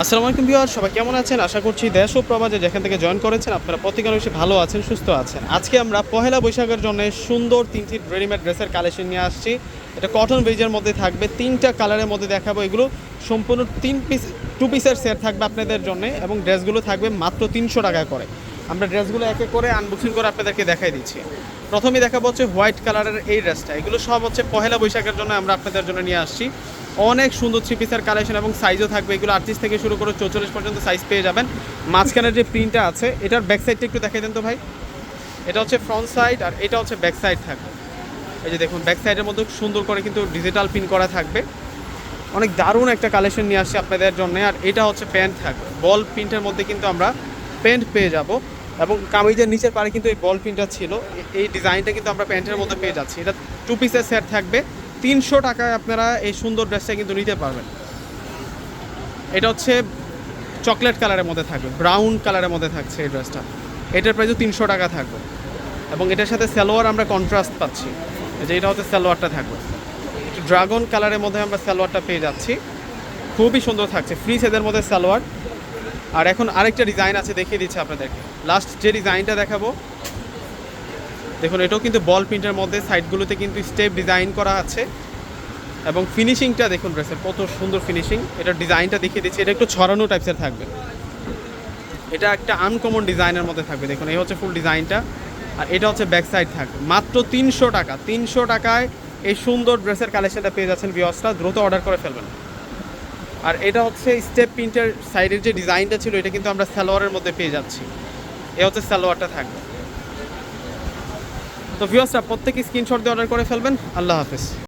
আসসালামু আলাইকুম ভিউয়ার, সবাই কেমন আছেন? আশা করছি দেশ ও প্রবাসে যেখান থেকে জয়েন করেছেন আপনারা প্রত্যেকে অনেক ভালো আছেন, সুস্থ আছেন। আজকে আমরা পহেলা বৈশাখের জন্য সুন্দর 3টি রেডিমেড ড্রেসের কালেকশন নিয়ে আসছি। এটা কটন বেজের মধ্যে থাকবে, 3টা কালারের মধ্যে দেখাবো। এগুলো সম্পূর্ণ 2 পিসের সেট থাকবে আপনাদের জন্য এবং ড্রেসগুলো থাকবে মাত্র 300 টাকা করে। আমরা ড্রেসগুলো এক এক করে আনবক্সিং করে আপনাদেরকে দেখাই দিচ্ছি। প্রথমেই দেখাবো হচ্ছে হোয়াইট কালারের এই ড্রেসটা। এগুলো সব হচ্ছে পহেলা বৈশাখের জন্য আমরা আপনাদের জন্য নিয়ে আসছি। অনেক সুন্দর 3 পিসের কালেকশন এবং সাইজও থাকবে। এগুলো 38 থেকে শুরু করে 44 পর্যন্ত সাইজ পেয়ে যাবেন। মাঝখানের যে প্রিন্টটা আছে এটার ব্যাক সাইডটা একটু দেখাই দেন তো ভাই। এটা হচ্ছে ফ্রন্ট সাইড আর এটা হচ্ছে ব্যাক সাইড থাকবে। এই যে দেখুন, ব্যাক সাইডের মধ্যে সুন্দর করে কিন্তু ডিজিটাল প্রিন্ট করা থাকবে। অনেক দারুণ একটা কালেকশন নিয়ে আসছি আপনাদের জন্য। আর এটা হচ্ছে প্যান্ট থাকবে, বল প্রিন্টের মধ্যে কিন্তু আমরা প্যান্ট পেয়ে যাব এবং কামিজের নিচের পারে কিন্তু এই বল প্রিন্টটা ছিল, এই ডিজাইনটা কিন্তু আমরা প্যান্টের মধ্যে পেয়ে যাচ্ছি। এটা 2 পিসের সেট থাকবে। 300 টাকায় আপনারা এই সুন্দর ড্রেসটা কিন্তু নিতে পারবেন। এটা হচ্ছে চকলেট কালারের মধ্যে থাকবে, ব্রাউন কালারের মধ্যে থাকছে এই ড্রেসটা। এটার প্রাইসও 300 টাকা থাকবে এবং এটার সাথে সালোয়ার আমরা কন্ট্রাস্ট পাচ্ছি। যে এটা হচ্ছে সালোয়ারটা থাকবে, একটু ড্রাগন কালারের মধ্যে আমরা সালোয়ারটা পেয়ে যাচ্ছি। খুবই সুন্দর থাকছে, ফ্রি সাইজের মধ্যে সালোয়ার। আর এখন আরেকটা ডিজাইন আছে, দেখিয়ে দিচ্ছি আপনাদেরকে। লাস্ট যে ডিজাইনটা দেখাবো, দেখুন এটাও কিন্তু বল প্রিন্টের মধ্যে, সাইডগুলোতে কিন্তু স্টেপ ডিজাইন করা আছে এবং ফিনিশিংটা দেখুন ড্রেসের কত সুন্দর ফিনিশিং। এটার ডিজাইনটা দেখিয়ে দিচ্ছি। এটা একটু ছড়ানো টাইপসের থাকবে, এটা একটা আনকমন ডিজাইনের মধ্যে থাকবে। দেখুন এই হচ্ছে ফুল ডিজাইনটা আর এটা হচ্ছে ব্যাক সাইড থাকবে। মাত্র 300 টাকা। 300 টাকায় এই সুন্দর ড্রেসের কালেকশনটা পেয়ে যাচ্ছেন ভিউয়ার্সরা, দ্রুত অর্ডার করে ফেলবেন। আর এটা হচ্ছে স্টেপ প্রিন্টের সাইডের যে ডিজাইনটা ছিল এটা কিন্তু আমরা সালোয়ারের মধ্যে পেয়ে যাচ্ছি। এ হচ্ছে সালোয়ারটা থাকবে। তো ভিউয়ার্সরা প্রত্যেকে স্ক্রিনশট দিয়ে অর্ডার করে ফেলবেন। আল্লাহ হাফেজ।